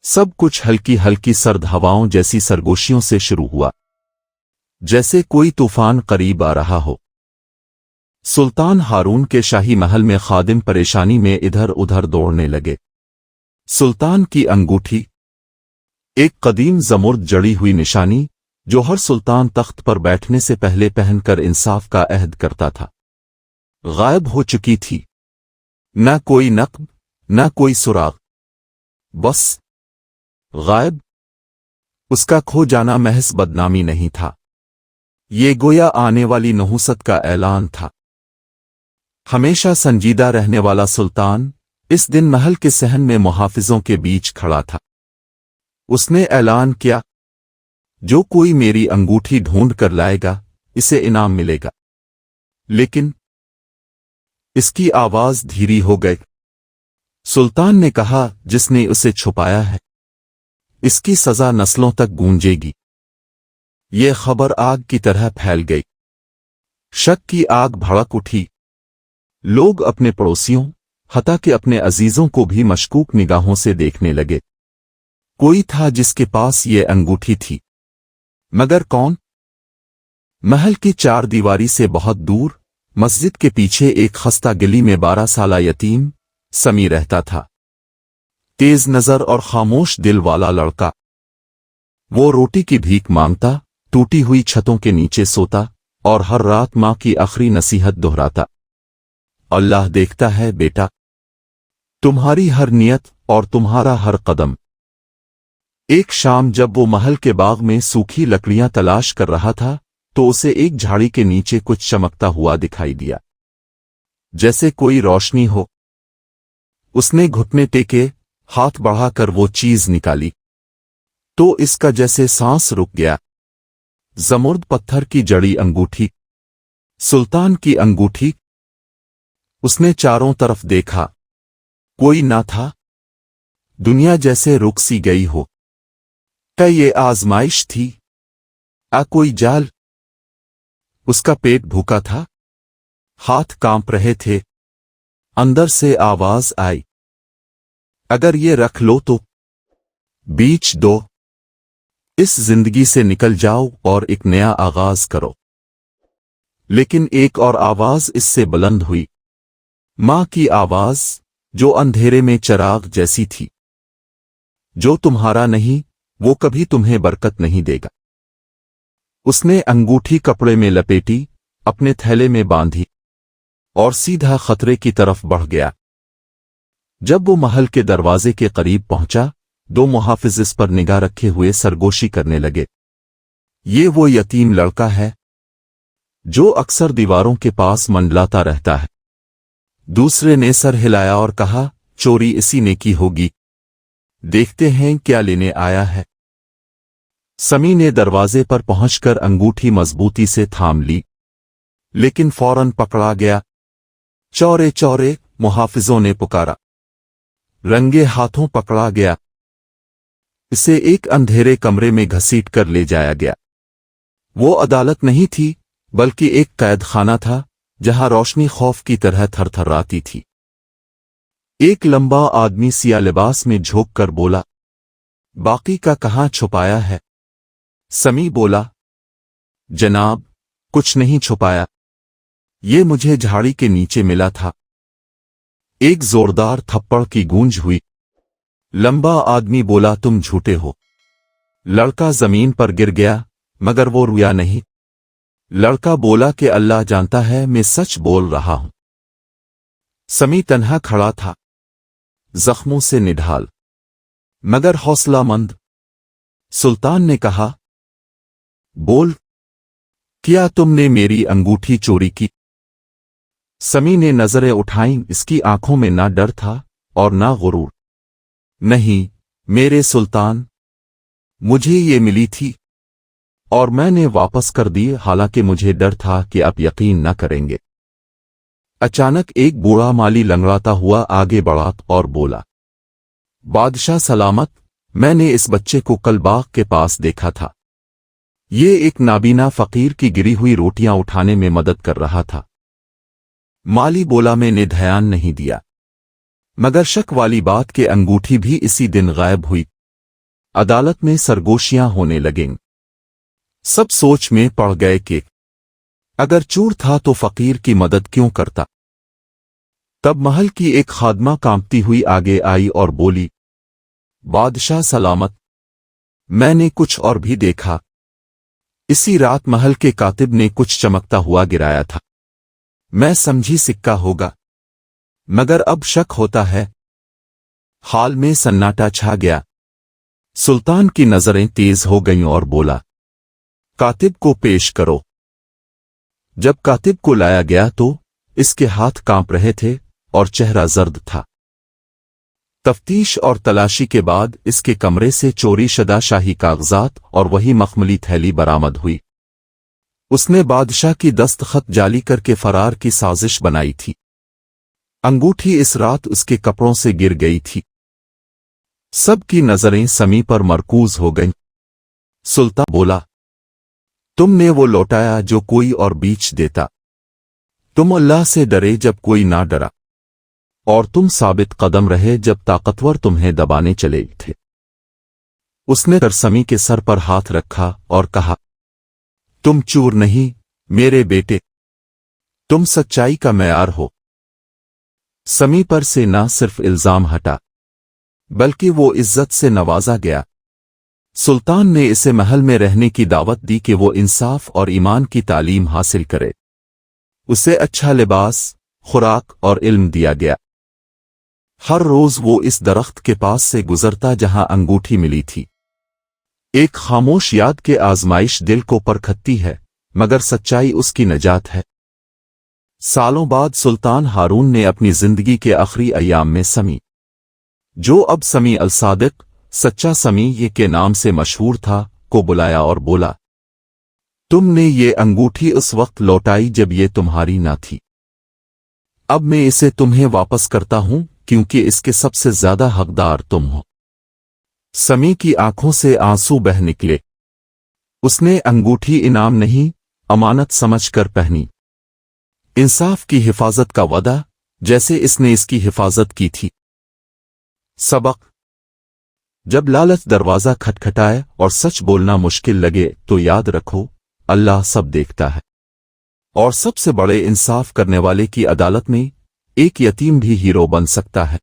सब कुछ हल्की हल्की सर्द हवाओं जैसी सरगोशियों से शुरू हुआ, जैसे कोई तूफान करीब आ रहा हो। सुल्तान हारून के शाही महल में खादिम परेशानी में इधर उधर दौड़ने लगे। सुल्तान की अंगूठी, एक कदीम ज़मुर्द जड़ी हुई निशानी जो हर सुल्तान तख्त पर बैठने से पहले पहनकर इंसाफ का अहद करता था, गायब हो चुकी थी। न कोई नक्ब, न कोई सुराग, बस गायब। उसका खो जाना महज बदनामी नहीं था, ये गोया आने वाली नहुसत का ऐलान था। हमेशा संजीदा रहने वाला सुल्तान इस दिन महल के सहन में मुहाफिजों के बीच खड़ा था। उसने ऐलान किया, जो कोई मेरी अंगूठी ढूंढ कर लाएगा इसे इनाम मिलेगा। लेकिन इसकी आवाज धीरी हो गई। सुल्तान ने कहा, जिसने उसे छुपाया है इसकी सजा नस्लों तक गूंजेगी। ये खबर आग की तरह फैल गई। शक की आग भड़क उठी। लोग अपने पड़ोसियों, हत्ता कि अपने अजीजों को भी मशकूक निगाहों से देखने लगे। कोई था जिसके पास ये अंगूठी थी, मगर कौन? महल की चार दीवारी से बहुत दूर मस्जिद के पीछे एक खस्ता गली में 12 साला यतीम समी रहता था। तेज नजर और खामोश दिल वाला लड़का। वो रोटी की भीख मांगता, टूटी हुई छतों के नीचे सोता और हर रात मां की आखिरी नसीहत दोहराता, अल्लाह देखता है बेटा, तुम्हारी हर नियत और तुम्हारा हर कदम। एक शाम जब वो महल के बाग में सूखी लकड़ियां तलाश कर रहा था तो उसे एक झाड़ी के नीचे कुछ चमकता हुआ दिखाई दिया, जैसे कोई रोशनी हो। उसने घुटने टेके, हाथ बढ़ाकर वो चीज निकाली तो इसका जैसे सांस रुक गया। ज़मुर्द पत्थर की जड़ी अंगूठी, सुल्तान की अंगूठी। उसने चारों तरफ देखा, कोई ना था। दुनिया जैसे रुक सी गई हो। क्या ये आजमाइश थी? कोई जाल? उसका पेट भूखा था, हाथ कांप रहे थे। अंदर से आवाज आई, अगर ये रख लो तो बीच दो, इस जिंदगी से निकल जाओ और एक नया आगाज करो। लेकिन एक और आवाज इससे बुलंद हुई, मां की आवाज, जो अंधेरे में चिराग जैसी थी। जो तुम्हारा नहीं वो कभी तुम्हें बरकत नहीं देगा। उसने अंगूठी कपड़े में लपेटी, अपने थैले में बांधी और सीधा खतरे की तरफ बढ़ गया। जब वो महल के दरवाजे के करीब पहुंचा, दो मुहाफिज इस पर निगाह रखे हुए सरगोशी करने लगे। ये वो यतीम लड़का है जो अक्सर दीवारों के पास मंडलाता रहता है। दूसरे ने सर हिलाया और कहा, चोरी इसी ने की होगी, देखते हैं क्या लेने आया है। समी ने दरवाजे पर पहुंचकर अंगूठी मजबूती से थाम ली, लेकिन फौरन पकड़ा गया। चौरे चौरे, मुहाफिजों ने पुकारा। रंगे हाथों पकड़ा गया। इसे एक अंधेरे कमरे में घसीट कर ले जाया गया। वो अदालत नहीं थी, बल्कि एक कैद खाना था जहां रोशनी खौफ की तरह थरथराती थी। एक लंबा आदमी सिया लिबास में झोंक कर बोला, बाकी का कहां छुपाया है? समी बोला, जनाब, कुछ नहीं छुपाया, ये मुझे झाड़ी के नीचे मिला था। एक जोरदार थप्पड़ की गूंज हुई। लंबा आदमी बोला, तुम झूठे हो। लड़का जमीन पर गिर गया, मगर वो रोया नहीं। लड़का बोला कि अल्लाह जानता है मैं सच बोल रहा हूं। समी तन्हा खड़ा था, जख्मों से निढाल मगर हौसलामंद। सुल्तान ने कहा, बोल, क्या तुमने मेरी अंगूठी चोरी की? समी ने नजरें उठाईं। इसकी आंखों में ना डर था और ना गुरूर। नहीं मेरे सुल्तान, मुझे ये मिली थी और मैंने वापस कर दी, हालांकि मुझे डर था कि आप यकीन न करेंगे। अचानक एक बूढ़ा माली लंगड़ाता हुआ आगे बढ़ा और बोला, बादशाह सलामत, मैंने इस बच्चे को कल बाग के पास देखा था। ये एक नाबीना फकीर की गिरी हुई रोटियां उठाने में मदद कर रहा था। माली बोला, मैंने ध्यान नहीं दिया, मगर शक वाली बात के अंगूठी भी इसी दिन गायब हुई। अदालत में सरगोशियां होने लगें। सब सोच में पड़ गए कि अगर चोर था तो फकीर की मदद क्यों करता। तब महल की एक खादमा कांपती हुई आगे आई और बोली, बादशाह सलामत, मैंने कुछ और भी देखा। इसी रात महल के कातिब ने कुछ चमकता हुआ गिराया था। मैं समझी सिक्का होगा, मगर अब शक होता है। हाल में सन्नाटा छा गया। सुल्तान की नजरें तेज हो गईं और बोला, कातिब को पेश करो। जब कातिब को लाया गया तो इसके हाथ कांप रहे थे और चेहरा जर्द था। तफ्तीश और तलाशी के बाद इसके कमरे से चोरी शुदा शाही कागजात और वही मखमली थैली बरामद हुई। उसने बादशाह की दस्तखत जाली करके फरार की साजिश बनाई थी। अंगूठी इस रात उसके कपड़ों से गिर गई थी। सबकी नजरें समी पर मरकूज हो गईं। सुल्तान बोला, तुमने वो लौटाया जो कोई और बीच देता। तुम अल्लाह से डरे जब कोई ना डरा, और तुम साबित कदम रहे जब ताकतवर तुम्हें दबाने चले थे। उसने तरसमी के सर पर हाथ रखा और कहा, तुम चोर नहीं मेरे बेटे, तुम सच्चाई का मेयार हो। समी पर से ना सिर्फ इल्जाम हटा, बल्कि वो इज्जत से नवाजा गया। सुल्तान ने इसे महल में रहने की दावत दी कि वो इंसाफ और ईमान की तालीम हासिल करे। उसे अच्छा लिबास, खुराक और इल्म दिया गया। हर रोज वो इस दरख्त के पास से गुजरता जहां अंगूठी मिली थी। एक खामोश याद के आजमाइश दिल को परखती है, मगर सच्चाई उसकी नजात है। सालों बाद सुल्तान हारून ने अपनी जिंदगी के आखिरी अय्याम में समी, जो अब समी अल सादिक, सच्चा समी ये के नाम से मशहूर था, को बुलाया और बोला, तुमने ये अंगूठी उस वक्त लौटाई जब ये तुम्हारी ना थी। अब मैं इसे तुम्हें वापस करता हूं क्योंकि इसके सबसे ज्यादा हकदार तुम हो। समी की आंखों से आंसू बह निकले। उसने अंगूठी इनाम नहीं, अमानत समझकर पहनी। इंसाफ की हिफाजत का वादा, जैसे इसने इसकी हिफाजत की थी। सबक: जब लालच दरवाजा खटखटाए और सच बोलना मुश्किल लगे तो याद रखो, अल्लाह सब देखता है। और सबसे बड़े इंसाफ करने वाले की अदालत में एक यतीम भी हीरो बन सकता है।